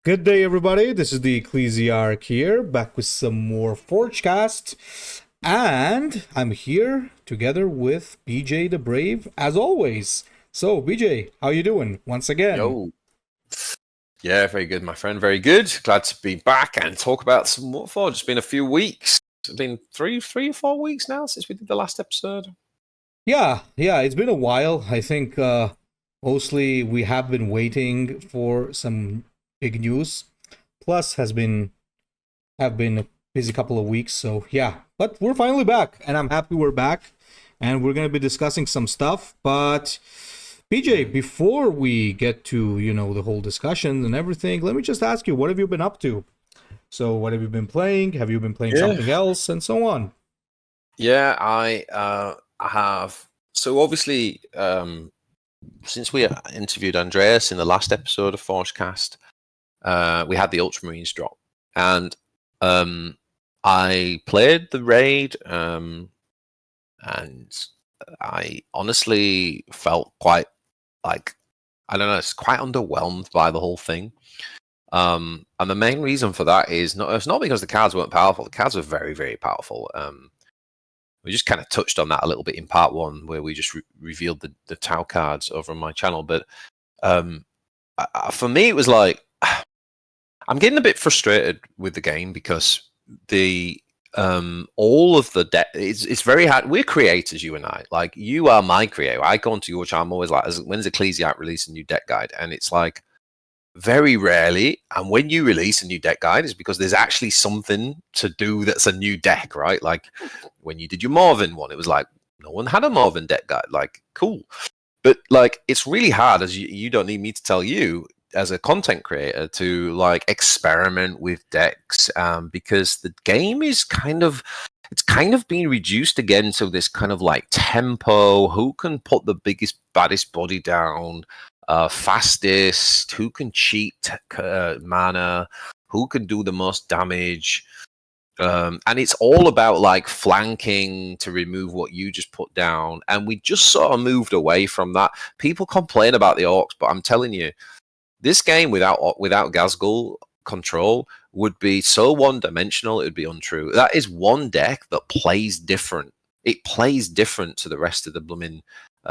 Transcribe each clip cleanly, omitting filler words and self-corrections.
Good day, everybody. This is the Ecclesiarch here, back with some more FORGECAST. And I'm here together with BJ the Brave, as always. So, BJ, how you doing once again? Yo. Yeah, very good, my friend. Very good. Glad to be back and talk about some more Forge. It's been a few weeks. It's been three or 4 weeks now since we did the last episode. Yeah, it's been a while. I think mostly we have been waiting for some big news. Plus have been a busy couple of weeks, so yeah. But we're finally back, and I'm happy we're back, and we're gonna be discussing some stuff. But BJ, before we get to the whole discussion and everything, let me just ask you, what have you been up to? So, what have you been playing? Have you been playing something else, and so on? Yeah, I have. So obviously, since we interviewed Andreas in the last episode of FORGECAST, we had the Ultramarines drop, and I played the raid, and I honestly felt quite I don't know, it's quite underwhelmed by the whole thing. And the main reason for that is it's not because the cards weren't powerful. The cards were very, very powerful. We just kind of touched on that a little bit in part one, where we just revealed the Tau cards over on my channel. But for me, it was like I'm getting a bit frustrated with the game because the all of the deck, it's very hard. We're creators, you and I. Like, you are my creator. I go onto your channel, I'm always like, when's Ecclesiarch release a new deck guide? And it's like, very rarely, and when you release a new deck guide, is because there's actually something to do that's a new deck, right? Like when you did your Marvin one, it was like no one had a Marvin deck guide. Like, cool. But like, it's really hard, as you don't need me to tell you, as a content creator, to like experiment with decks, because the game is kind of being reduced again to this kind of like tempo, who can put the biggest baddest body down, fastest, who can cheat mana, who can do the most damage, and it's all about like flanking to remove what you just put down. And we just sort of moved away from that. People complain about the orcs, but I'm telling you, this game without Ghazghkull control would be so one-dimensional, it would be untrue. That is one deck that plays different. It plays different to the rest of the blooming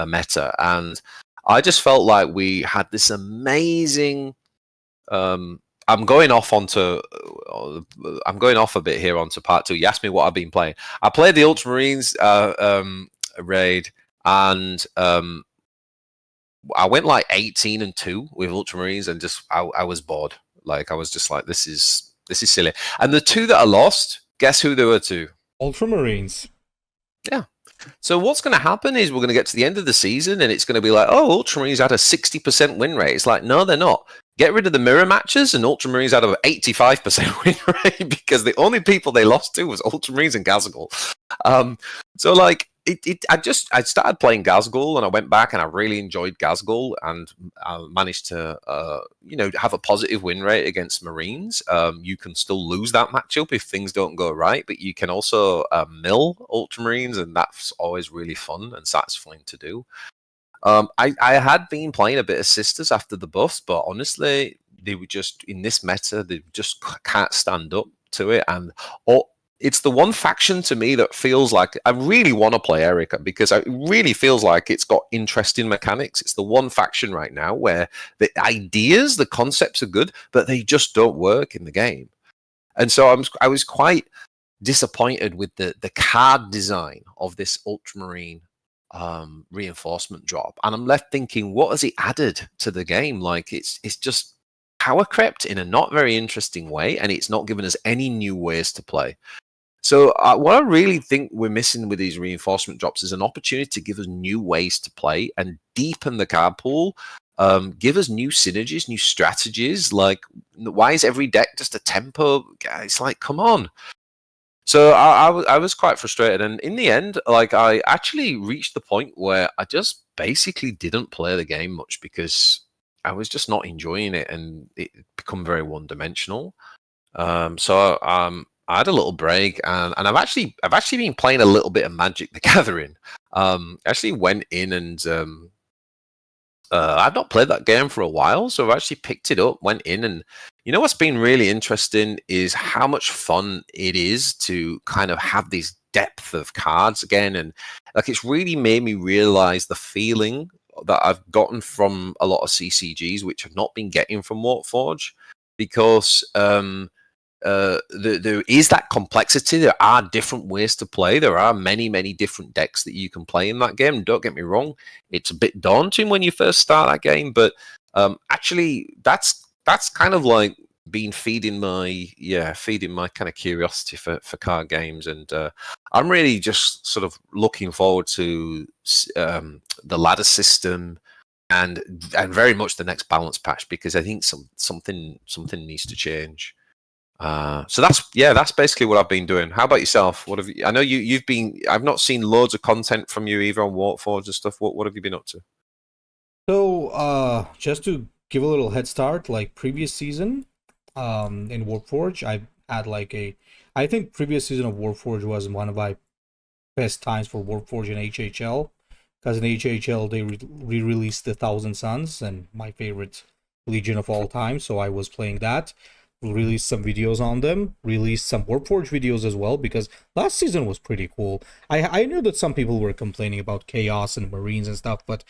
meta. And I just felt like we had this amazing. I'm going off a bit here onto part two. You asked me what I've been playing. I played the Ultramarines raid, and I went like 18-2 with Ultramarines, and just I was bored. Like, I was just like, this is silly. And the two that I lost, guess who they were to? Ultramarines. Yeah. So what's going to happen is we're going to get to the end of the season, and it's going to be like, oh, Ultramarines had a 60% win rate. It's like, no, they're not. Get rid of the mirror matches, and Ultramarines had an 85% win rate, because the only people they lost to was Ultramarines and Ghazghkull. So like, I started playing Ghazghkull, and I went back and I really enjoyed Ghazghkull, and I managed to have a positive win rate against Marines. You can still lose that matchup if things don't go right, but you can also mill Ultramarines, and that's always really fun and satisfying to do. I had been playing a bit of Sisters after the buffs, but honestly, they were just, in this meta, they just can't stand up to it. And it's the one faction to me that feels like I really want to play Erica, because it really feels like it's got interesting mechanics. It's the one faction right now where the ideas, the concepts are good, but they just don't work in the game. And so I was quite disappointed with the card design of this Ultramarine reinforcement drop, and I'm left thinking, what has it added to the game? Like, it's just power crept in a not very interesting way, and it's not given us any new ways to play. So what I really think we're missing with these reinforcement drops is an opportunity to give us new ways to play and deepen the card pool, give us new synergies, new strategies. Like, why is every deck just a tempo? It's like, come on. So I was quite frustrated, and in the end, like, I actually reached the point where I just basically didn't play the game much, because I was just not enjoying it, and it become very one-dimensional. So I had a little break, and I've actually been playing a little bit of Magic the Gathering. Actually went in and I've not played that game for a while, so I've actually picked it up, went in, and you know what's been really interesting is how much fun it is to kind of have this depth of cards again, and like it's really made me realize the feeling that I've gotten from a lot of CCGs, which I've not been getting from Warforge, because there is that complexity. There are different ways to play. There are many different decks that you can play in that game. Don't get me wrong; it's a bit daunting when you first start that game, but actually, that's kind of like been feeding my kind of curiosity for card games, and I'm really just sort of looking forward to the ladder system. And very much the next balance patch, because I think something needs to change. So that's basically what I've been doing. How about yourself? What have you? I know you've been. I've not seen loads of content from you either on Warforged and stuff. What have you been up to? So, just to give a little head start, like previous season, in Warforged, I had I think previous season of Warforged was one of my best times for Warforged in HHL, because in HHL they re-released the Thousand Suns, and my favorite Legion of all time, so I was playing that. Released some videos on them, released some Warforged videos as well, because last season was pretty cool. I knew that some people were complaining about Chaos and Marines and stuff, but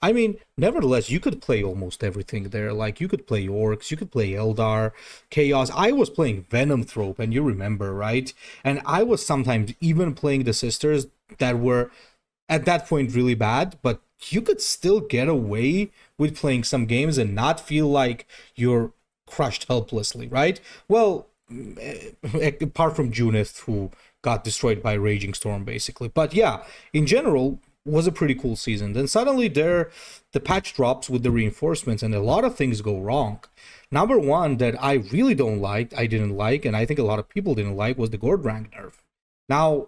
I mean, nevertheless, you could play almost everything there. Like, you could play Orcs, you could play Eldar, Chaos. I was playing Venom Thrope, and you remember, right? And I was sometimes even playing the Sisters that were, at that point, really bad, but you could still get away with playing some games and not feel like you're crushed helplessly, right? Well, apart from Junith, who got destroyed by Raging Storm, basically. But yeah, in general, was a pretty cool season. Then suddenly the patch drops with the reinforcements, and a lot of things go wrong. Number one that I really didn't like, and I think a lot of people didn't like, was the Gordrang nerf. Now,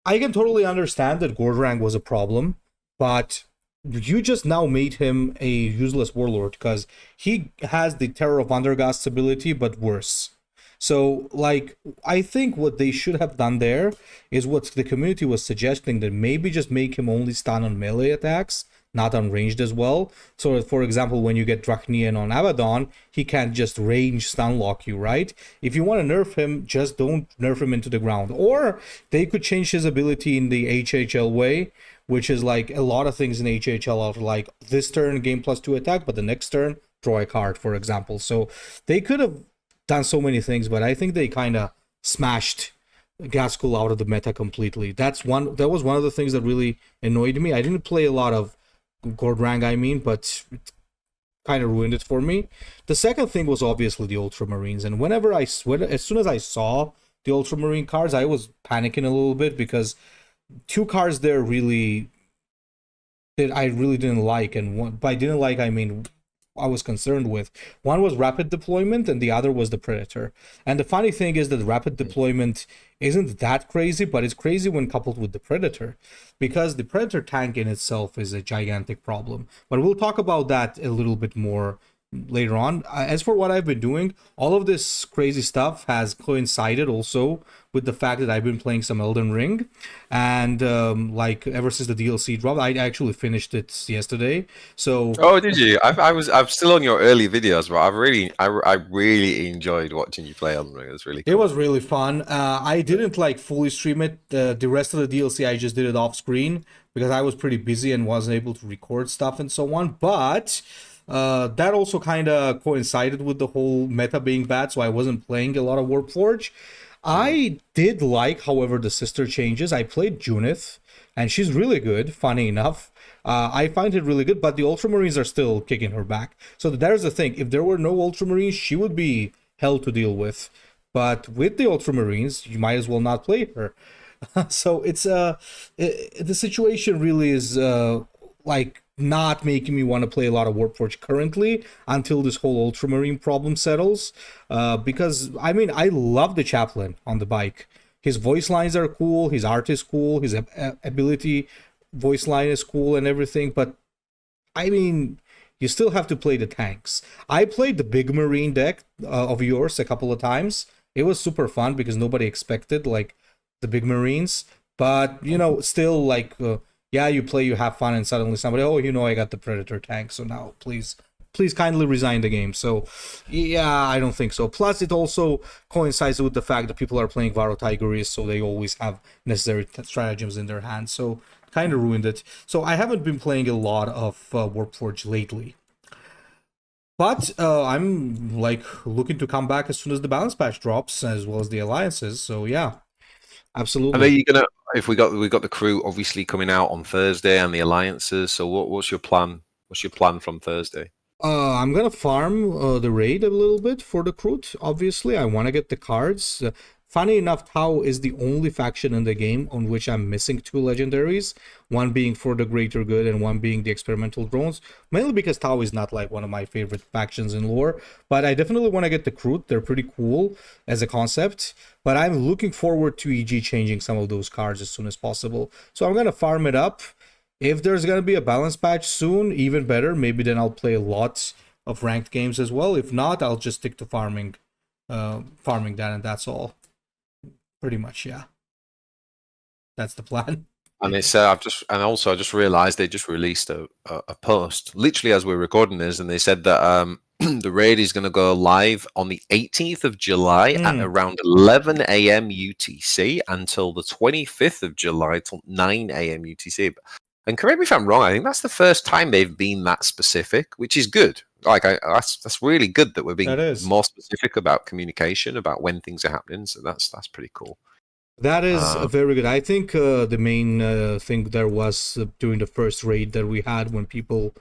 I can totally understand that Gordrang was a problem, but you just now made him a useless warlord, because he has the Terror of Undergast's ability, but worse. So, like, I think what they should have done there is what the community was suggesting, that maybe just make him only stun on melee attacks, not on ranged as well. So, for example, when you get Drachnian on Abaddon, he can't just range stun lock you, right? If you want to nerf him, just don't nerf him into the ground. Or they could change his ability in the HHL way, which is like a lot of things in HHL are like this turn gain +2 attack, but the next turn draw a card, for example. So they could have done so many things, but I think they kind of smashed Gaskell out of the meta completely. That was one of the things that really annoyed me. I didn't play a lot of Gordrang, but it kind of ruined it for me. The second thing was obviously the Ultramarines, and as soon as I saw the Ultramarine cards, I was panicking a little bit, because two cards there really that I really didn't like, and by didn't like I mean I was concerned with. One was rapid deployment, and the other was the Predator. And the funny thing is that rapid deployment isn't that crazy, but it's crazy when coupled with the Predator, because the Predator tank in itself is a gigantic problem. But we'll talk about that a little bit more later on. As for what I've been doing, all of this crazy stuff has coincided also with the fact that I've been playing some Elden Ring, and ever since the DLC dropped, I actually finished it yesterday. So did you? I'm still on your early videos, but I really enjoyed watching you play Elden Ring. It was really cool. It was really fun. I didn't fully stream it. The rest of the DLC I just did it off screen, because I was pretty busy and wasn't able to record stuff and so on. But that also kind of coincided with the whole meta being bad, so I wasn't playing a lot of Warforged. I did like, however, the sister changes. I played Junith, and she's really good, funny enough. I find it really good, but the Ultramarines are still kicking her back. So there's the thing. If there were no Ultramarines, she would be hell to deal with. But with the Ultramarines, you might as well not play her. So it's the situation really is not making me want to play a lot of Warforged currently until this whole Ultramarine problem settles. Because, I mean, I love the Chaplain on the bike. His voice lines are cool, his art is cool, his ability voice line is cool and everything, but, I mean, you still have to play the tanks. I played the Big Marine deck of yours a couple of times. It was super fun because nobody expected, the Big Marines. But, still, yeah, you play, you have fun, and suddenly somebody, oh, I got the Predator tank, so now please kindly resign the game. So yeah, I don't think so. Plus, it also coincides with the fact that people are playing Varo Tigris, so they always have necessary stratagems in their hands. So kind of ruined it. So I haven't been playing a lot of Warforged lately. But I'm like looking to come back as soon as the balance patch drops, as well as the alliances. So yeah, I know absolutely. you're gonna. If we got the crew obviously coming out on Thursday and the alliances. So what's your plan? What's your plan from Thursday? I'm gonna farm the raid a little bit for the Kroot. Obviously, I want to get the cards. Funny enough, Tau is the only faction in the game on which I'm missing two legendaries. One being for the greater good, and one being the experimental drones. Mainly because Tau is not like one of my favorite factions in lore. But I definitely want to get the Kroot. They're pretty cool as a concept. But I'm looking forward to EG changing some of those cards as soon as possible. So I'm gonna farm it up. If there's going to be a balance patch soon, even better. Maybe then I'll play lots of ranked games as well. If not, I'll just stick to farming that, and that's all. Pretty much, yeah. That's the plan. And it's I just realised they just released a post literally as we're recording this, and they said that the raid is going to go live on the 18th of July at around 11 a.m. UTC until the 25th of July till 9 a.m. UTC. And correct me if I'm wrong, I think that's the first time they've been that specific, which is good. Like that's really good that we're being more specific about communication, about when things are happening. So that's pretty cool. That is very good. I think the main thing there was during the first raid that we had when people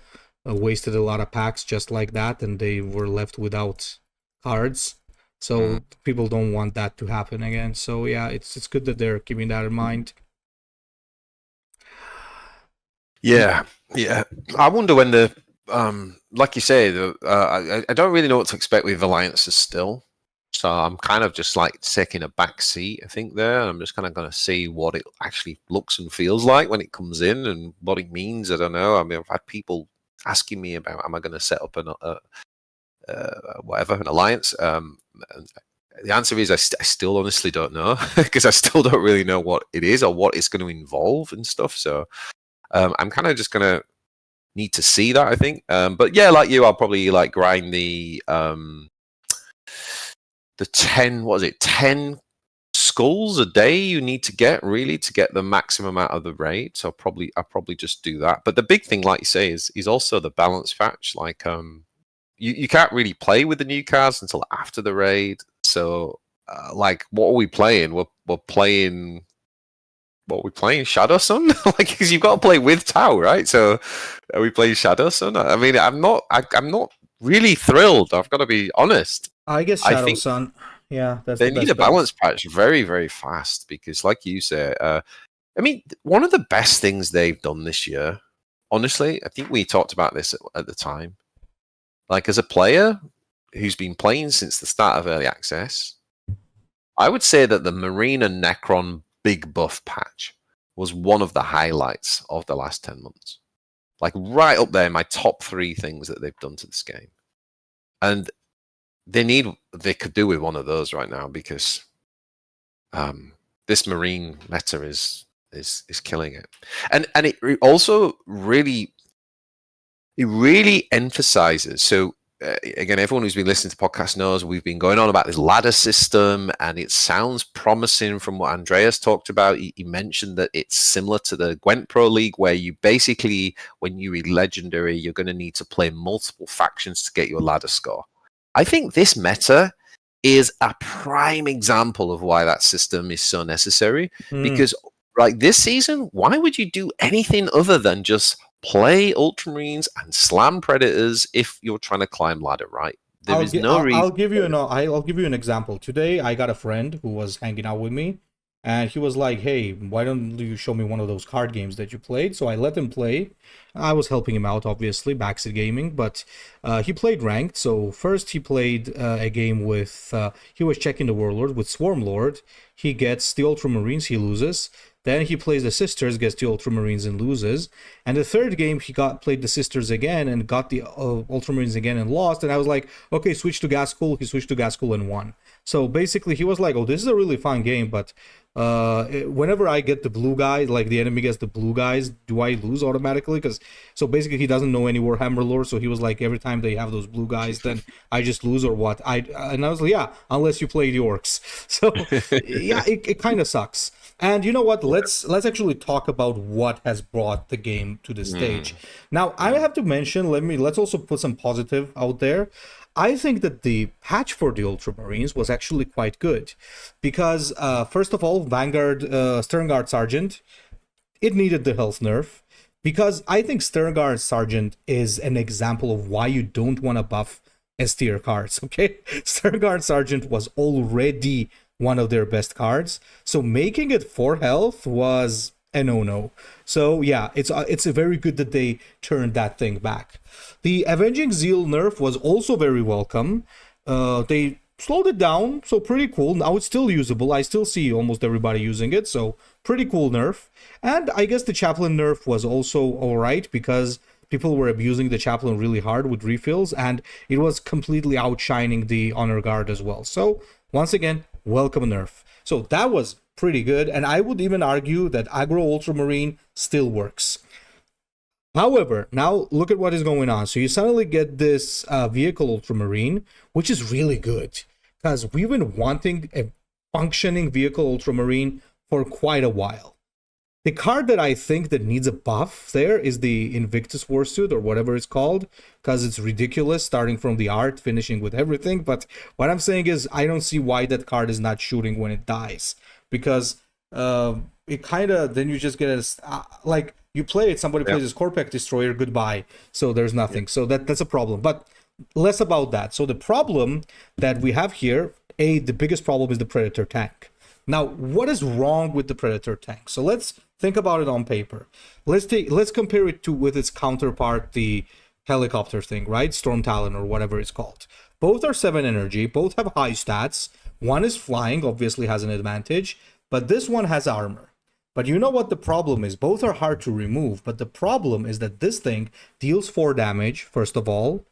wasted a lot of packs just like that, and they were left without cards. So people don't want that to happen again. So yeah, it's good that they're keeping that in mind. Yeah. I wonder when like you say, I don't really know what to expect with alliances still. So I'm kind of just like taking a back seat, I think, there. I'm just kind of going to see what it actually looks and feels like when it comes in and what it means. I don't know. I mean, I've had people asking me about, am I going to set up an alliance? And the answer is I still honestly don't know, because I still don't really know what it is or what it's going to involve and stuff. So I'm kind of just going to need to see that, I think. But yeah, like you, I'll probably like grind the 10 skulls a day you need to get really to get the maximum out of the raid. So I'll probably just do that. But the big thing, like you say, is also the balance patch. Like you can't really play with the new cards until after the raid. So like, what are we playing? We're playing. What are we playing? Shadow Sun? Like, because you've got to play with Tau, right? So are we playing Shadow Sun? I mean, I'm not really thrilled. I've got to be honest. I guess Shadow Sun. Yeah, that's they need a balance patch very, very fast, because, like you say, I mean, one of the best things they've done this year, honestly, I think we talked about this at the time. Like, as a player who's been playing since the start of early access, I would say that the Marine and Necron big buff patch was one of the highlights of the last 10 months. Like, right up there in my top 3 things that they've done to this game. And they could do with one of those right now, because this Marine meta is killing it. And it also really emphasizes, so again, everyone who's been listening to podcasts knows we've been going on about this ladder system, and it sounds promising from what Andreas talked about. He mentioned that it's similar to the Gwent Pro League, where you basically, when you read Legendary, you're going to need to play multiple factions to get your ladder score. I think this meta is a prime example of why that system is so necessary, because like this season, why would you do anything other than just play Ultramarines and slam Predators if you're trying to climb ladder, right? There is no reason. I'll give you an example. Today, I got a friend who was hanging out with me, and he was like, "Hey, why don't you show me one of those card games that you played?" So I let him play. I was helping him out, obviously, Backseat Gaming, but he played ranked. So first, he played a game with. He was checking the Warlord with Swarm Lord. He gets the Ultramarines. He loses. Then he plays the sisters, gets the Ultramarines and loses. And the third game, he played the sisters again and got the Ultramarines again and lost. And I was like, okay, switch to Gaskell. He switched to Gaskell and won. So basically, he was like, oh, this is a really fun game, but whenever I get the blue guy, like the enemy gets the blue guys, do I lose automatically? So basically, he doesn't know any Warhammer lore, so he was like, every time they have those blue guys, then I just lose or what? And I was like, yeah, unless you play the orcs. So yeah, it kind of sucks. And you know what? Let's actually talk about what has brought the game to this stage. Now, I have to mention, let's also put some positive out there. I think that the patch for the Ultramarines was actually quite good because, first of all, Vanguard Sternguard Sergeant, it needed the health nerf because I think Sternguard Sergeant is an example of why you don't want to buff S tier cards, okay? Sternguard Sergeant was already one of their best cards, so making it 4 health was a no-no. So yeah, it's a very good that they turned that thing back. The Avenging Zeal nerf was also very welcome. They slowed it down, so pretty cool. Now it's still usable. I still see almost everybody using it, so pretty cool nerf. And I guess the Chaplain nerf was also alright because people were abusing the Chaplain really hard with refills, and it was completely outshining the Honor Guard as well. So once again, welcome nerf. So that was pretty good, and I would even argue that Aggro Ultramarine still works. However, now look at what is going on. So you suddenly get this vehicle Ultramarine, which is really good because we've been wanting a functioning vehicle Ultramarine for quite a while. The card that I think that needs a buff there is the Invictus Warsuit or whatever it's called, because it's ridiculous starting from the art, finishing with everything. But what I'm saying is I don't see why that card is not shooting when it dies, because it kind of, then you just get like you play it, somebody plays this Corpec Destroyer, goodbye. So there's nothing. So that's a problem. But less about that. So the problem that we have here, the biggest problem is the Predator tank. Now, what is wrong with the Predator tank? So let's think about it on paper. Let's compare it with its counterpart, the helicopter thing, right? Storm Talon or whatever it's called. Both are 7 energy, both have high stats. One is flying, obviously has an advantage, but this one has armor. But you know what the problem is? Both are hard to remove, but the problem is that this thing deals 4 damage, first of all.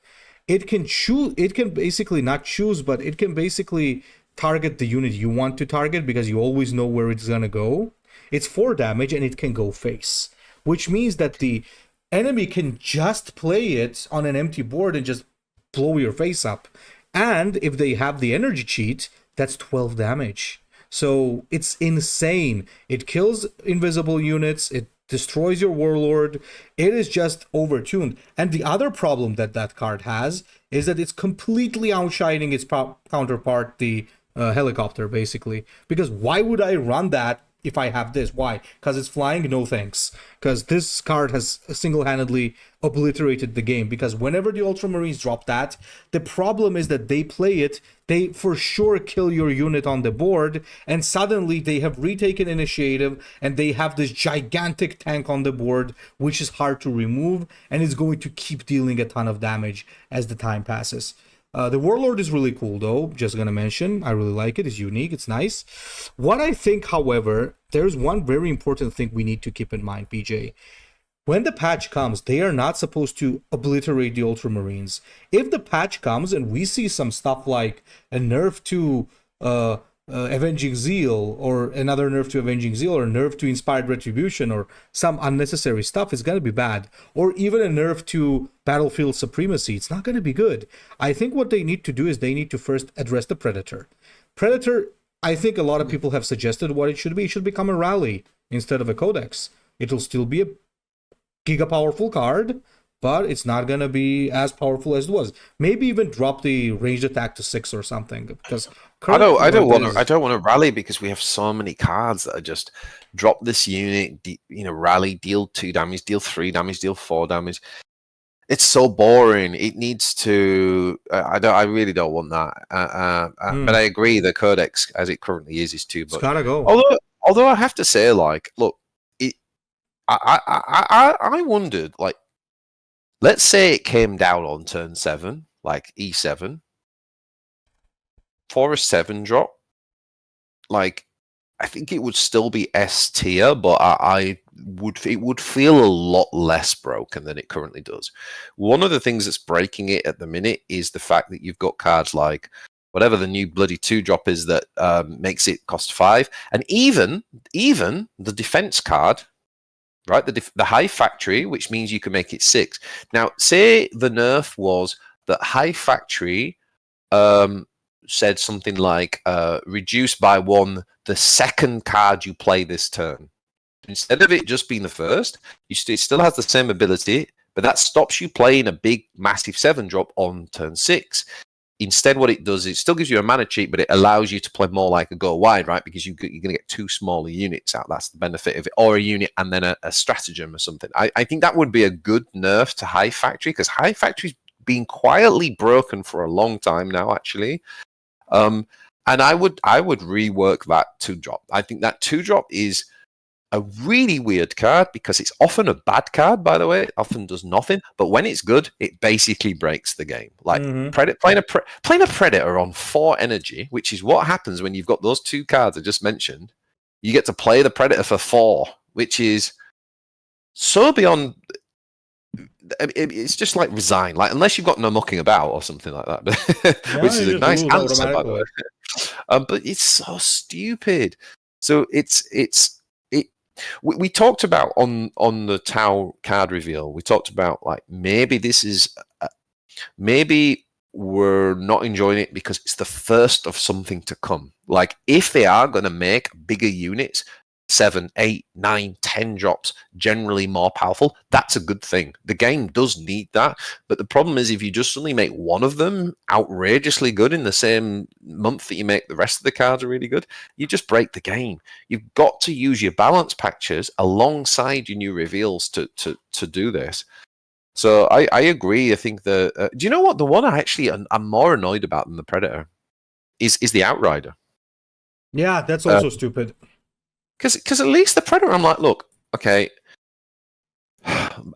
It can choose, it can basically not choose, but it can basically target the unit you want to target because you always know where it's gonna go. It's 4 damage and it can go face, which means that the enemy can just play it on an empty board and just blow your face up. And if they have the energy cheat, that's 12 damage. So it's insane. It kills invisible units. It destroys your warlord. It is just overtuned. And the other problem that that card has is that it's completely outshining its counterpart, the helicopter, basically. Because why would I run that if I have this? Why? Because it's flying? No thanks. Because this card has single-handedly obliterated the game. Because whenever the Ultramarines drop that, the problem is that they play it, they for sure kill your unit on the board, and suddenly they have retaken initiative, and they have this gigantic tank on the board, which is hard to remove, and is going to keep dealing a ton of damage as the time passes. The Warlord is really cool, though. Just gonna mention, I really like it. It's unique. It's nice. What I think, however, there's one very important thing we need to keep in mind, BJ. When the patch comes, they are not supposed to obliterate the Ultramarines. If the patch comes and we see some stuff like a nerf to Avenging Zeal, or another nerf to Avenging Zeal, or nerf to Inspired Retribution, or some unnecessary stuff, is going to be bad. Or even a nerf to Battlefield Supremacy, it's not going to be good. I think what they need to do is they need to first address the Predator. Predator, I think a lot of people have suggested what it should be. It should become a rally instead of a codex. It'll still be a giga powerful card, but it's not going to be as powerful as it was. Maybe even drop the ranged attack to 6 or something, because I don't want to rally, because we have so many cards that are just drop this unit, rally, deal 2 damage, deal 3 damage, deal 4 damage. It's so boring. It needs to. I really don't want that. But I agree. The codex, as it currently is too much. It's gotta go. Although I have to say, like, look, I wondered, like, let's say it came down on turn 7, like E7. For a 7 drop, like, I think it would still be S tier, but it would feel a lot less broken than it currently does. One of the things that's breaking it at the minute is the fact that you've got cards like whatever the new bloody 2-drop is that makes it cost 5, and even the defense card, right? The high factory, which means you can make it 6. Now, say the nerf was that high factory said something like reduce by 1 the second card you play this turn. Instead of it just being the first, it still has the same ability, but that stops you playing a big, massive 7-drop on turn 6. Instead, what it does is it still gives you a mana cheat, but it allows you to play more like a go wide, right? Because you're going to get 2 smaller units out. That's the benefit of it. Or a unit and then a stratagem or something. I think that would be a good nerf to High Factory, because High Factory's been quietly broken for a long time now, actually. And I would rework that 2-drop. I think that 2-drop is a really weird card because it's often a bad card, by the way. It often does nothing, but when it's good, it basically breaks the game. Like playing a Predator on 4 energy, which is what happens when you've got those 2 cards I just mentioned. You get to play the Predator for 4, which is so beyond. It's just like resign, like unless you've got no mucking about or something like that, which is a nice answer, by the way. But it's so stupid. So we talked about on the Tau card reveal. We talked about like maybe this is maybe we're not enjoying it because it's the first of something to come. Like if they are going to make bigger units, 7, 8, 9, 10 drops, generally more powerful, that's a good thing. The game does need that. But the problem is if you just suddenly make one of them outrageously good in the same month that you make the rest of the cards are really good, you just break the game. You've got to use your balance patches alongside your new reveals to do this. So I agree. I think do you know what? The one I'm more annoyed about than the Predator is the Outrider. Yeah, that's also stupid. Because at least the Predator, I'm like, look, okay,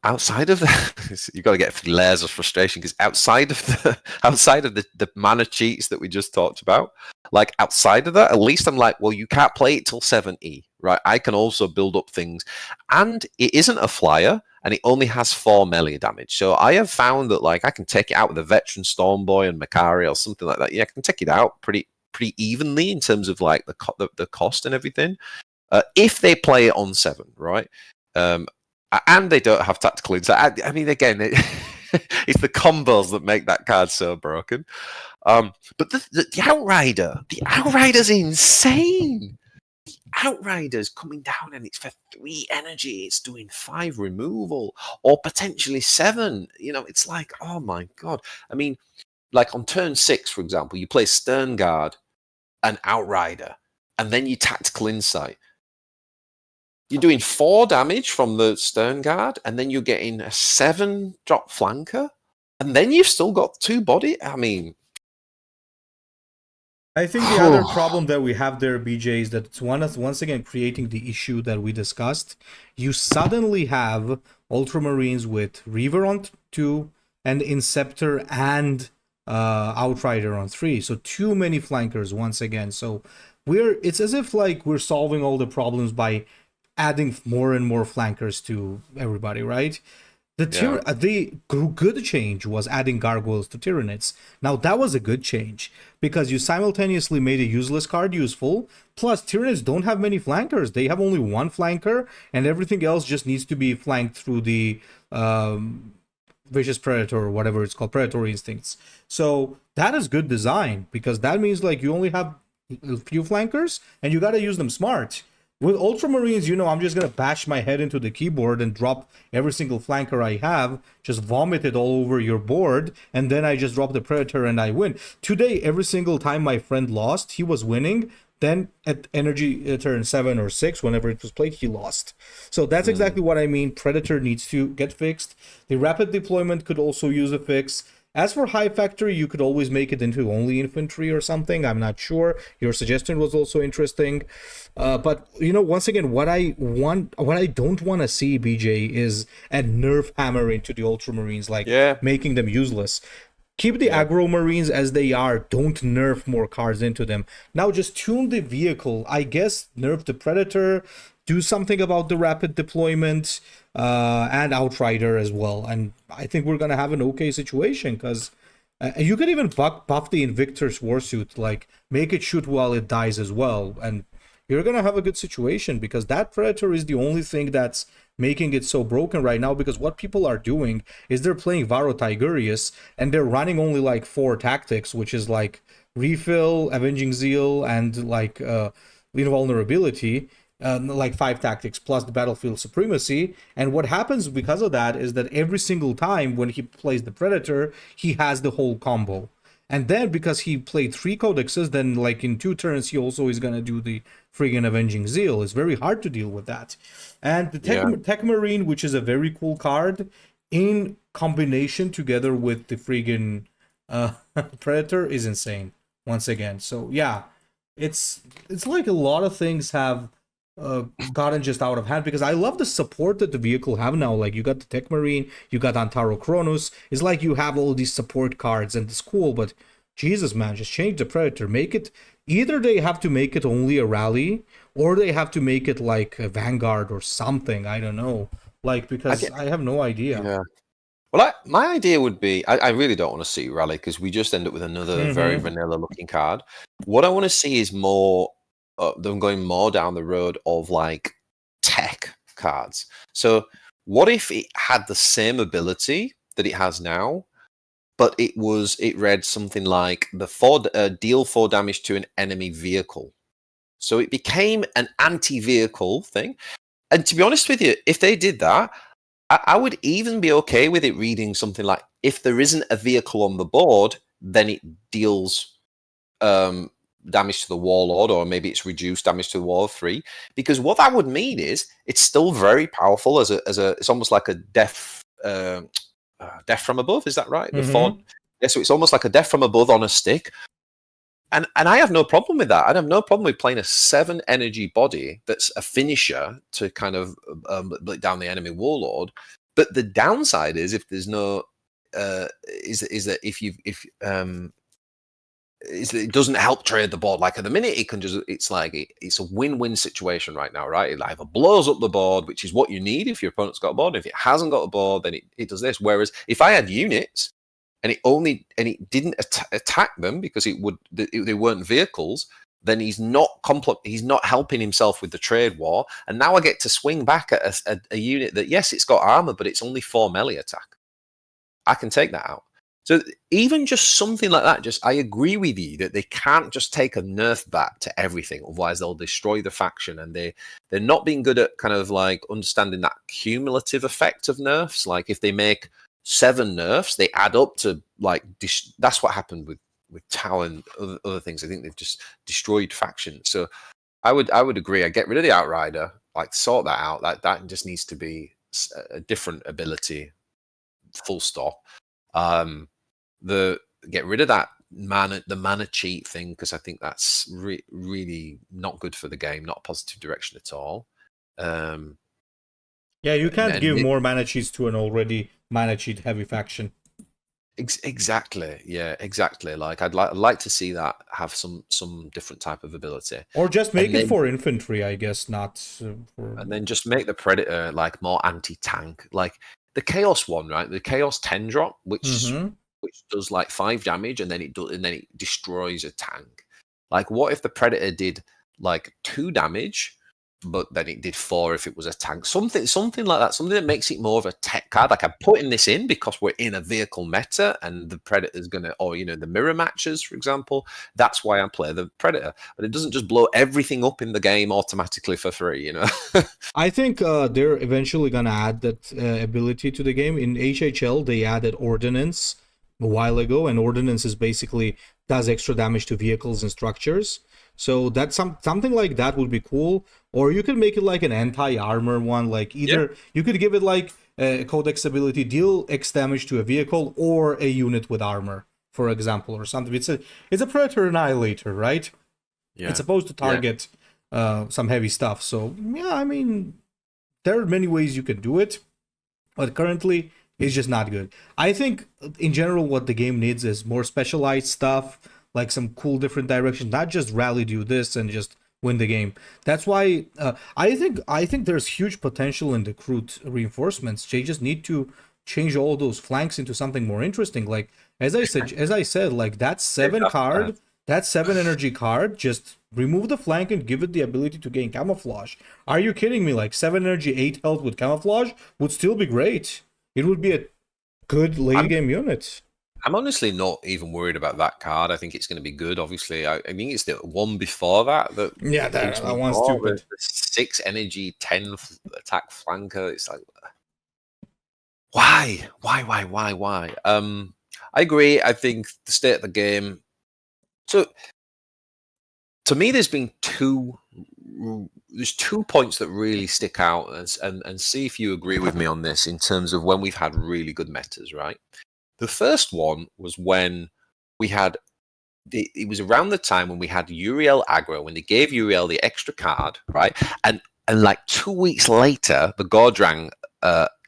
outside of the, you've got to get layers of frustration because outside of the mana cheats that we just talked about, like outside of that, at least I'm like, well, you can't play it till 7E, right? I can also build up things, and it isn't a flyer, and it only has 4 melee damage. So I have found that like I can take it out with a veteran Stormboy and Makari or something like that. Yeah, I can take it out pretty evenly in terms of like the cost and everything. If they play it on 7, right? And they don't have tactical insight. I mean, again, it's the combos that make that card so broken. But the Outrider's insane. The Outrider's coming down and it's for 3 energy. It's doing 5 removal or potentially 7. You know, it's like, oh my God. I mean, like on turn 6, for example, you play Stern Guard and Outrider, and then you tactical insight. You're doing 4 damage from the Stern Guard, and then you're getting a 7-drop flanker, and then you've still got 2 body. I mean, I think the other problem that we have there, BJ, is that it's once again creating the issue that we discussed. You suddenly have Ultramarines with Reaver on 2 and Inceptor and Outrider on 3. So too many flankers once again. So it's as if like we're solving all the problems by adding more and more flankers to everybody, right? The good change was adding gargoyles to Tyranids. Now that was a good change because you simultaneously made a useless card useful. Plus, Tyranids don't have many flankers; they have only 1 flanker, and everything else just needs to be flanked through the vicious predator or whatever it's called, predatory instincts. So that is good design because that means like you only have a few flankers and you got to use them smart. With Ultramarines, you know, I'm just going to bash my head into the keyboard and drop every single flanker I have, just vomit it all over your board, and then I just drop the Predator and I win. Today, every single time my friend lost, he was winning. Then at energy turn 7 or 6, whenever it was played, he lost. So that's exactly what I mean. Predator needs to get fixed. The rapid deployment could also use a fix. As for High Factory, you could always make it into only infantry or something. I'm not sure. Your suggestion was also interesting. But, you know, once again, what I don't want to see, BJ, is a nerf hammer into the Ultramarines, like making them useless. Keep the aggro marines as they are. Don't nerf more cards into them. Now just tune the vehicle. I guess nerf the Predator. Do something about the rapid deployment and Outrider as well. And I think we're going to have an okay situation because you could even buff the Invictus Warsuit. Like, make it shoot while it dies as well. And you're going to have a good situation because that Predator is the only thing that's making it so broken right now, because what people are doing is they're playing Varo Tigurius and they're running only like 4 tactics, which is like Refill, Avenging Zeal, and like Invulnerability, like 5 tactics plus the Battlefield Supremacy. And what happens because of that is that every single time when he plays the Predator, he has the whole combo. And then because he played 3 codexes, then like in 2 turns, he also is going to do the friggin' Avenging Zeal. It's very hard to deal with that. And the Tech Marine, which is a very cool card, in combination together with the friggin' Predator, is insane once again. So yeah, it's like a lot of things have gotten just out of hand, because I love the support that the vehicle have now. Like, you got the Tech Marine, you got Antaro Kronos. It's like you have all these support cards and it's cool, but Jesus, man, just change the Predator. Make it, either they have to make it only a rally, or they have to make it like a Vanguard or something. I don't know. Like, because I have no idea. Yeah. Well, my idea would be, I really don't want to see rally because we just end up with another very vanilla looking card. What I want to see is more them going more down the road of like tech cards. So what if it had the same ability that it has now, but it read something like deal 4 damage to an enemy vehicle. So it became an anti-vehicle thing. And to be honest with you, if they did that, I would even be okay with it reading something like, if there isn't a vehicle on the board, then it deals damage to the Warlord, or maybe it's reduced damage to the Warlord 3. Because what that would mean is it's still very powerful as a it's almost like a death from above. Is that right? Yeah, so it's almost like a death from above on a stick. And I have no problem with that. I have no problem with playing a 7 energy body that's a finisher to kind of break down the enemy Warlord. But the downside is, if there's no is that it doesn't help trade the board. Like, at the minute, it can just, it's like it's a win-win situation right now, right? It either blows up the board, which is what you need if your opponent's got a board. If it hasn't got a board, then it does this. Whereas if I had units and it didn't attack them because they weren't vehicles, then he's not helping himself with the trade war. And now I get to swing back at a unit that, yes, it's got armor, but it's only 4 melee attack. I can take that out. So even just something like that, I agree with you that they can't just take a nerf back to everything, otherwise they'll destroy the faction. And they're not being good at kind of like understanding that cumulative effect of nerfs. Like, if they make 7 nerfs, they add up to like that's what happened with Tau and other things. I think they've just destroyed factions. So I would agree. I get rid of the Outrider, like sort that out. That just needs to be a different ability. Full stop. Get rid of that the mana cheat thing, because I think that's really not good for the game, not a positive direction at all. Yeah, you can't give more mana cheats to an already mana cheat heavy faction. Exactly. Yeah, exactly. Like, I'd like to see that have some different type of ability, or just make it for infantry, I guess, not for... And then just make the Predator like more anti-tank, like the Chaos one, right? The Chaos 10 drop, which does like 5 damage, and then it destroys a tank. Like, what if the Predator did like 2 damage, but then it did 4 if it was a tank? Something like that. Something that makes it more of a tech card. Like, I'm putting this in because we're in a vehicle meta, and the Predator's gonna, or the mirror matches, for example. That's why I play the Predator. But it doesn't just blow everything up in the game automatically for free, I think they're eventually gonna add that ability to the game. In HHL, they added Ordnance a while ago, and Ordnance is basically does extra damage to vehicles and structures. So that's something like that would be cool. Or you could make it like an anti-armor one. Like, either you could give it like a codex ability, deal X damage to a vehicle or a unit with armor, for example, or something. It's a Predator Annihilator, right? Yeah. It's supposed to target some heavy stuff. So yeah, I mean, there are many ways you can do it, but currently is just not good. I think in general what the game needs is more specialized stuff, like some cool different directions, not just rally do this and just win the game. That's why I think there's huge potential in the Kroot reinforcements. They just need to change all those flanks into something more interesting. Like as I said, like that 7 energy card, just remove the flank and give it the ability to gain camouflage. Are you kidding me? Like 7 energy, 8 health with camouflage would still be great. It would be a good late game unit. I'm honestly not even worried about that card. I think it's going to be good. Obviously, I think it's the one before that Yeah, makes me that one's more. stupid. The 6 energy, 10 attack flanker. It's like, why? I agree. I think the state of the game. So, to me, there's two points that really stick out, and see if you agree with me on this in terms of when we've had really good metas, right? The first one was when we had. It was around the time when we had Uriel aggro, when they gave Uriel the extra card, right? And like 2 weeks later, the Gordrang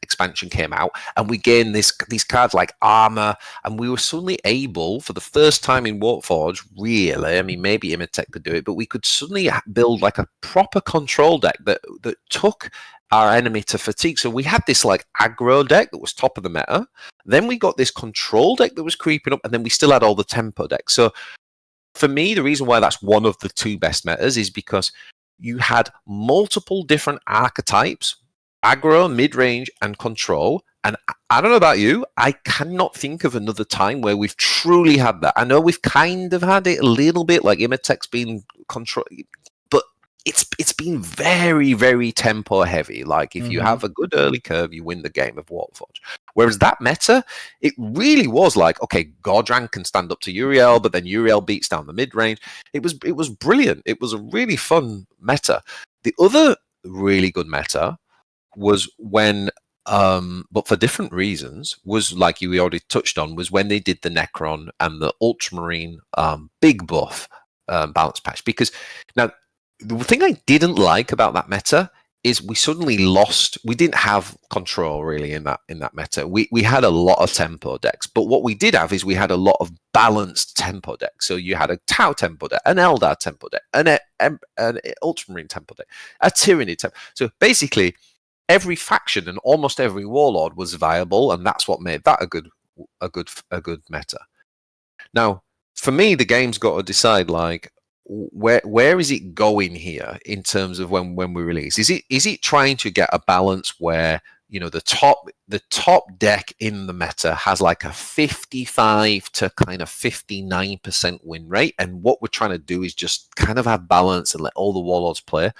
expansion came out, and we gained these cards like armor, and we were suddenly able, for the first time in Warforged, really, I mean, maybe Imatech could do it, but we could suddenly build like a proper control deck that took our enemy to fatigue. So we had this like aggro deck that was top of the meta. Then we got this control deck that was creeping up, and then we still had all the tempo decks. So for me, the reason why that's one of the 2 best metas is because you had multiple different archetypes, aggro, mid-range, and control. And I don't know about you, I cannot think of another time where we've truly had that. I know we've kind of had it a little bit, like Imatech's been control, but it's been very, very tempo heavy. Like if you have a good early curve, you win the game of Warforged. Whereas that meta, it really was like, okay, Gordrang can stand up to Uriel, but then Uriel beats down the mid range. It was brilliant. It was a really fun meta. The other really good meta was when, but for different reasons, was like you already touched on, was when they did the Necron and the Ultramarine big buff balance patch. Because now, the thing I didn't like about that meta is we suddenly lost. We didn't have control really in that meta. We had a lot of tempo decks, but what we did have is we had a lot of balanced tempo decks. So you had a Tau tempo deck, an Eldar tempo deck, an Ultramarine tempo deck, a Tyranny tempo. So basically, every faction and almost every warlord was viable, and that's what made that a good meta. Now, for me, the game's got to decide like, where is it going here in terms of when we release? Is it trying to get a balance where, you know, the top deck in the meta has like a 55 to kind of 59% win rate, and what we're trying to do is just kind of have balance and let all the warlords play?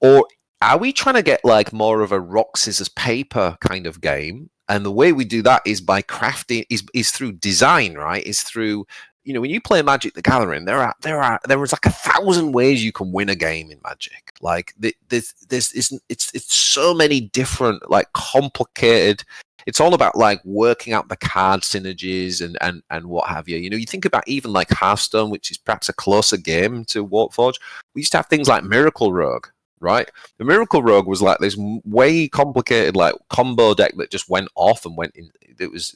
Or are we trying to get like more of a rock scissors paper kind of game? And the way we do that is by crafting, is through design, right? Is through, you know, when you play Magic the Gathering, there is like 1,000 ways you can win a game in Magic. Like it's so many different, like, complicated. It's all about like working out the card synergies and what have you. You know, you think about even like Hearthstone, which is perhaps a closer game to Warforged. We used to have things like Miracle Rogue, right? The Miracle Rogue was like this way complicated like combo deck that just went off and went in. That was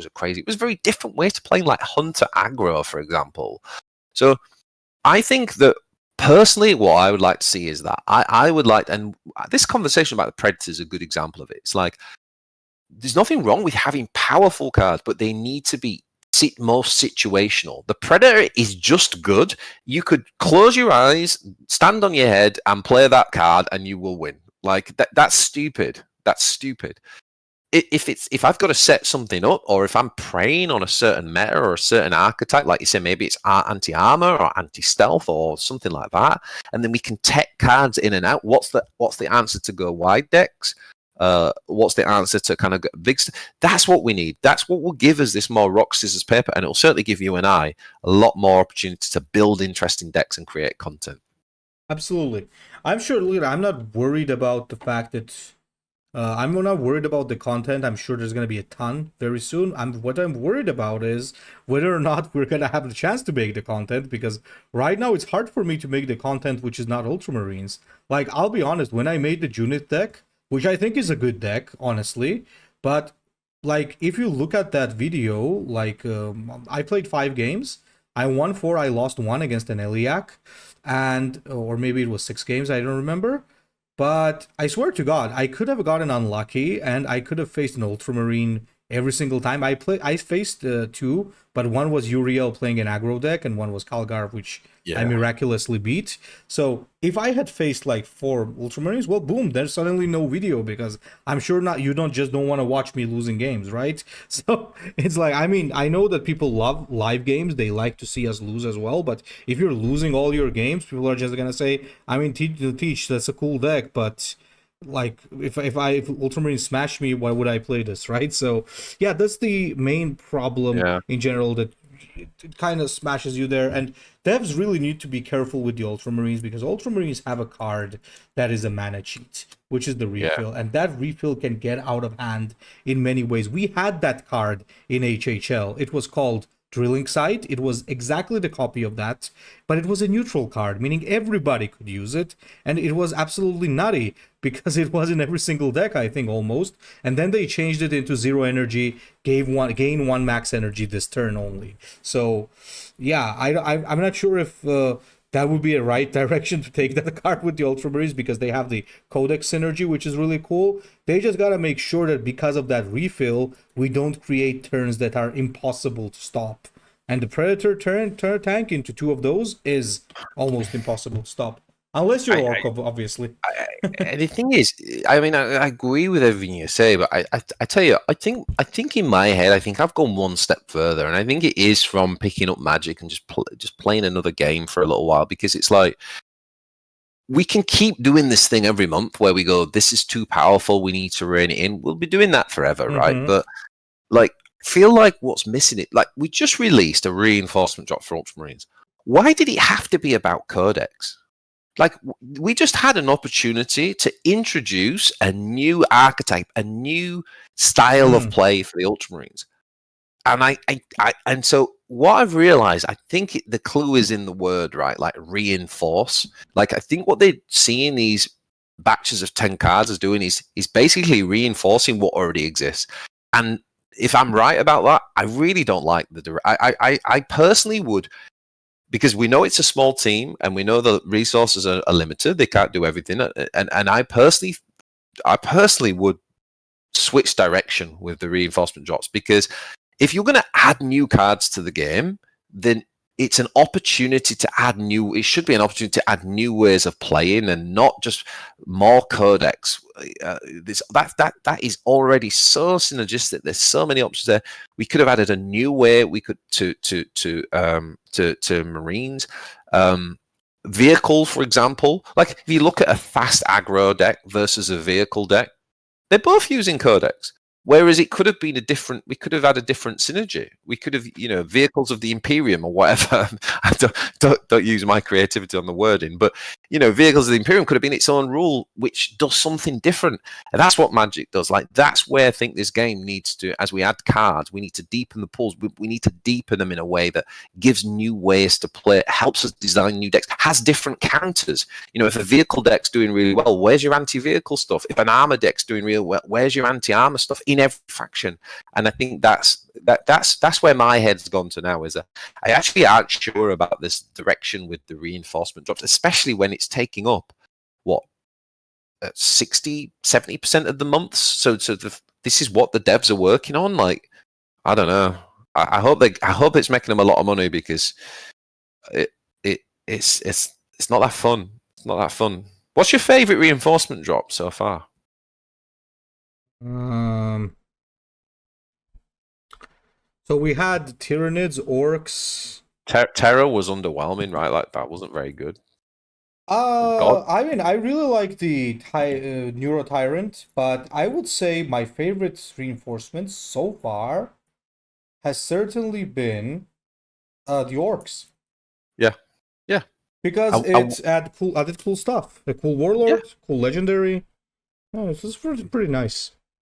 a crazy. It was a very different way to play like Hunter aggro, for example. So I think that personally, what I would like to see is that I would like, and this conversation about the Predator is a good example of it. It's like there's nothing wrong with having powerful cards, but they need to be most situational. The Predator is just good. You could close your eyes, stand on your head, and play that card, and you will win. Like that's stupid. That's stupid. If I've got to set something up, or if I'm preying on a certain meta or a certain archetype, like you say, maybe it's anti-armor or anti-stealth or something like that, and then we can tech cards in and out. What's the answer to go wide decks? What's the answer to kind of get big? That's what we need. That's what will give us this more rock scissors paper, and it'll certainly give you and I a lot more opportunity to build interesting decks and create content. Absolutely. I'm sure, look, I'm not worried about the fact that I'm not worried about the content. I'm sure there's going to be a ton very soon. What I'm worried about is whether or not we're going to have the chance to make the content, because right now it's hard for me to make the content which is not Ultramarines. Like, I'll be honest, when I made the Junith deck, which I think is a good deck, honestly, but like if you look at that video, like I played 5 games. I won 4, I lost 1 against an Eliac, and or maybe it was 6 games, I don't remember. But I swear to God, I could have gotten unlucky, and I could have faced an Ultramarine every single time. I faced 2, but one was Uriel playing an aggro deck, and one was Calgar, which I miraculously beat. So if I had faced like 4 Ultramarines, well, boom, there's suddenly no video, because I'm sure not you don't want to watch me losing games, right? So it's like, I mean, I know that people love live games, they like to see us lose as well, but if you're losing all your games, people are just gonna say, I mean, teach, that's a cool deck, but like if Ultramarine smash me, why would I play this, right? So yeah, that's the main problem in general, that it kind of smashes you there. And devs really need to be careful with the Ultramarines, because Ultramarines have a card that is a mana cheat, which is the refill, and that refill can get out of hand in many ways. We had that card in HHL. It was called Drilling Site. It was exactly the copy of that, but it was a neutral card, meaning everybody could use it, and it was absolutely nutty because it was in every single deck, I think, almost. And then they changed it into 0 energy, gain 1 max energy this turn only. So yeah, I'm not sure if that would be a right direction to take that card with the Ultramarines, because they have the Codex synergy, which is really cool. They just gotta make sure that because of that refill, we don't create turns that are impossible to stop. And the Predator turn tank into 2 of those is almost impossible to stop. Unless you're Orkov, obviously. And the thing is, I mean, I agree with everything you say, but I tell you, I think in my head, I think I've gone one step further, and I think it is from picking up Magic and just playing another game for a little while, because it's like we can keep doing this thing every month where we go, this is too powerful, we need to rein it in. We'll be doing that forever, right? But like, feel like what's missing it. Like, we just released a reinforcement drop for Ultramarines. Why did it have to be about Codex? Like, we just had an opportunity to introduce a new archetype, a new style of play for the Ultramarines. And and so what I've realized, I think the clue is in the word, right? Like, reinforce. Like, I think what they're seeing these batches of 10 cards as doing is basically reinforcing what already exists. And if I'm right about that, I really don't like I personally would, because we know it's a small team and we know the resources are limited. They can't do everything. And I personally would switch direction with the reinforcement drops, because if you're going to add new cards to the game, then it's an opportunity to add new. It should be an opportunity to add new ways of playing, and not just more Codex. That is already so synergistic. There's so many options there. We could have added a new way. We could to Marines. Vehicle, for example. Like, if you look at a fast aggro deck versus a vehicle deck, they're both using Codex. Whereas it could have been we could have had a different synergy. We could have, vehicles of the Imperium or whatever. I don't use my creativity on the wording, but, vehicles of the Imperium could have been its own rule, which does something different. And that's what Magic does. Like, that's where I think this game needs to, as we add cards, we need to deepen the pools. We need to deepen them in a way that gives new ways to play, helps us design new decks, has different counters. If a vehicle deck's doing really well, where's your anti-vehicle stuff? If an armor deck's doing really well, where's your anti-armor stuff? In every faction. And I think that's where my head's gone to now, is that I actually aren't sure about this direction with the reinforcement drops, especially when it's taking up 60-70% of the months. So this is what the devs are working on. Like, I don't know. I hope it's making them a lot of money, because it's not that fun. It's not that fun. What's your favorite reinforcement drop so far? So we had Tyranids, Orcs. Terror was underwhelming, right? Like, that wasn't very good. I mean, I really like the Neuro Tyrant, but I would say my favorite reinforcement so far has certainly been the Orcs. Yeah. Because it added cool stuff. A cool Warlord, cool Legendary. Oh, this is pretty nice.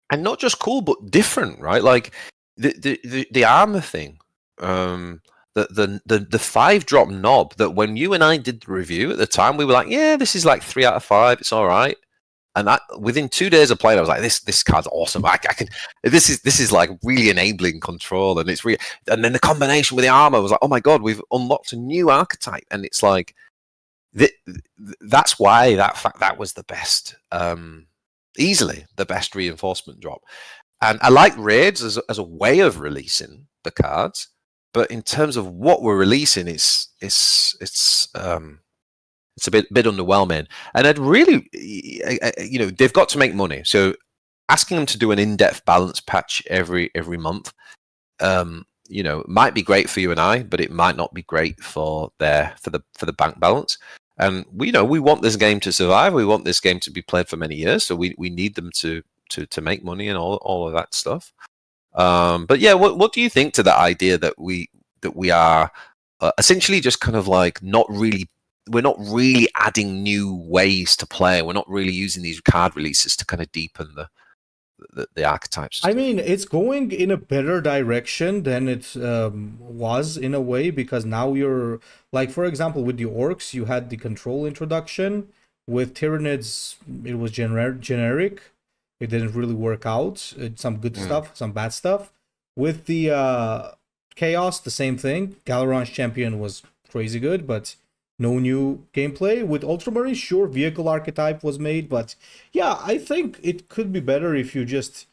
And not just cool, but different, right? Like, the armor thing, the 5-drop knob, that when you and I did the review at the time, we were like, yeah, this is like 3 out of 5, it's all right. And that within 2 days of playing, I was like, this card's awesome. I can. This is like really enabling control, and it's really. And then the combination with the armor was like, oh my god, we've unlocked a new archetype, and it's like, that's why that was the best, easily the best reinforcement drop. And I like raids as a way of releasing the cards, but in terms of what we're releasing, it's a bit underwhelming. And I'd really, they've got to make money. So asking them to do an in-depth balance patch every month, might be great for you and I, but it might not be great for the bank balance. And we want this game to survive. We want this game to be played for many years. So we need them to make money and all of that stuff. But yeah, what do you think to the idea that we are essentially just kind of like we're not really adding new ways to play. We're not really using these card releases to kind of deepen the archetypes. I mean, it's going in a better direction than it was in a way, because now you're like, for example, with the orcs, you had the control introduction. With Tyranids, it was generic. It didn't really work out. Some good stuff, some bad stuff. With the Chaos, the same thing. Galaron's champion was crazy good, but no new gameplay. With Ultramarine, sure, vehicle archetype was made, but yeah, I think it could be better if you just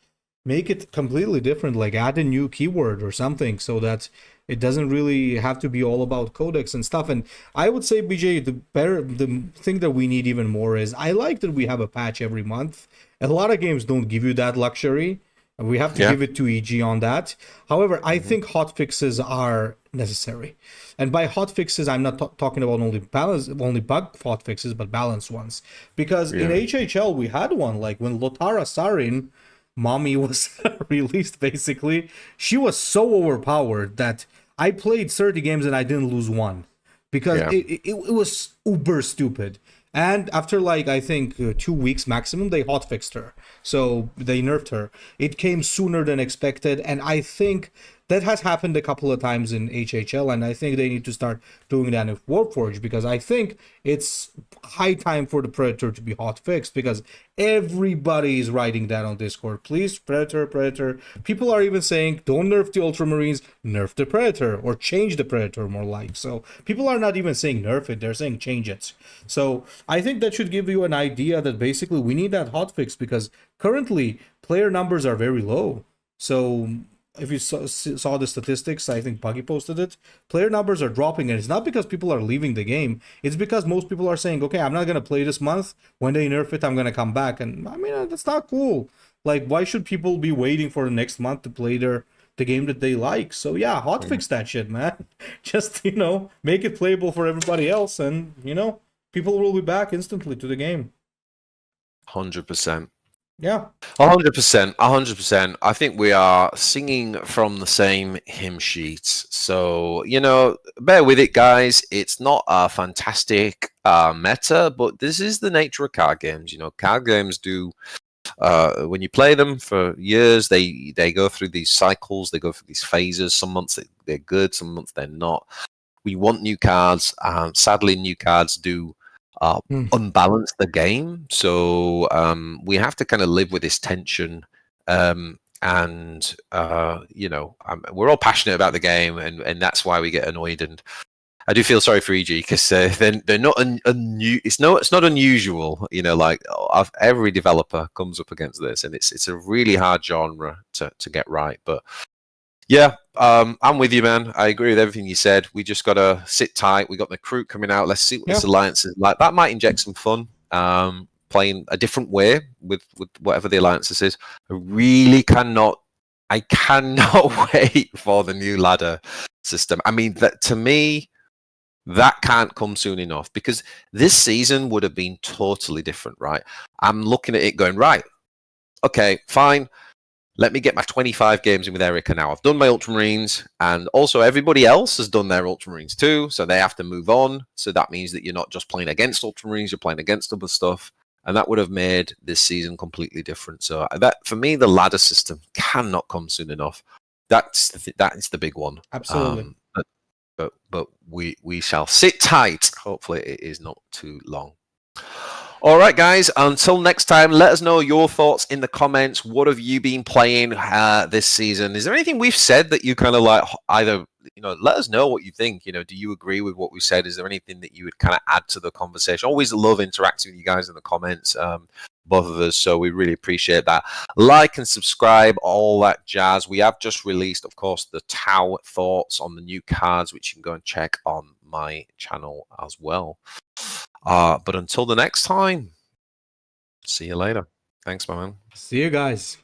make it completely different, like add a new keyword or something, so that it doesn't really have to be all about codex and stuff. And I would say, BJ, the thing that we need even more is, I like that we have a patch every month. A lot of games don't give you that luxury, and we have to give it to EG on that. However, I think hotfixes are necessary. And by hotfixes, I'm not talking about only bug hotfixes, but balanced ones. Because in HHL, we had one, like when Lotara Sarin, Mommy, was released, basically. She was so overpowered that I played 30 games and I didn't lose one. Because it was uber stupid. And after, like, I think 2 weeks maximum, they hotfixed her. So they nerfed her. It came sooner than expected. And I think that has happened a couple of times in HHL. And I think they need to start doing that in Warforged, because I think it's high time for the Predator to be hotfixed, because everybody is writing that on Discord. Please, Predator. People are even saying, don't nerf the Ultramarines, nerf the Predator, or change the Predator, more like. So people are not even saying nerf it, they're saying change it. So I think that should give you an idea that basically we need that hotfix, because currently player numbers are very low. So if you saw the statistics, I think Buggy posted it, player numbers are dropping, and it's not because people are leaving the game. It's because most people are saying, okay, I'm not going to play this month. When they nerf it, I'm going to come back. And I mean, that's not cool. Like, why should people be waiting for the next month to play the game that they like? So yeah, hotfix that shit, man. Just, make it playable for everybody else, and, people will be back instantly to the game. 100%. Yeah. 100%. 100%. I think we are singing from the same hymn sheets. So, bear with it, guys. It's not a fantastic meta, but this is the nature of card games. Card games do, when you play them for years, they go through these cycles, they go through these phases. Some months they're good, some months they're not. We want new cards. Sadly, new cards do unbalance the game, so we have to kind of live with this tension, and we're all passionate about the game, and that's why we get annoyed. And I do feel sorry for EG, because they're not it's not unusual, like every developer comes up against this, and it's a really hard genre to get right. But yeah, I'm with you, man. I agree with everything you said. We just got to sit tight. We got the Kroot coming out. Let's see what this alliance is like. That might inject some fun, playing a different way with whatever the alliances is. I cannot wait for the new ladder system. I mean, to me, that can't come soon enough, because this season would have been totally different, right? I'm looking at it going, right, okay, fine. Let me get my 25 games in with Erica now. I've done my Ultramarines, and also everybody else has done their Ultramarines too, so they have to move on. So that means that you're not just playing against Ultramarines, you're playing against other stuff, and that would have made this season completely different. So that, for me, the ladder system cannot come soon enough. That is the big one. Absolutely. But we shall sit tight. Hopefully it is not too long. All right, guys. Until next time, let us know your thoughts in the comments. What have you been playing this season? Is there anything we've said that you kind of like either, let us know what you think. Do you agree with what we said? Is there anything that you would kind of add to the conversation? Always love interacting with you guys in the comments, both of us. So we really appreciate that. Like and subscribe, all that jazz. We have just released, of course, the Tau thoughts on the new cards, which you can go and check on my channel as well. But until the next time, see you later. Thanks, man. See you guys.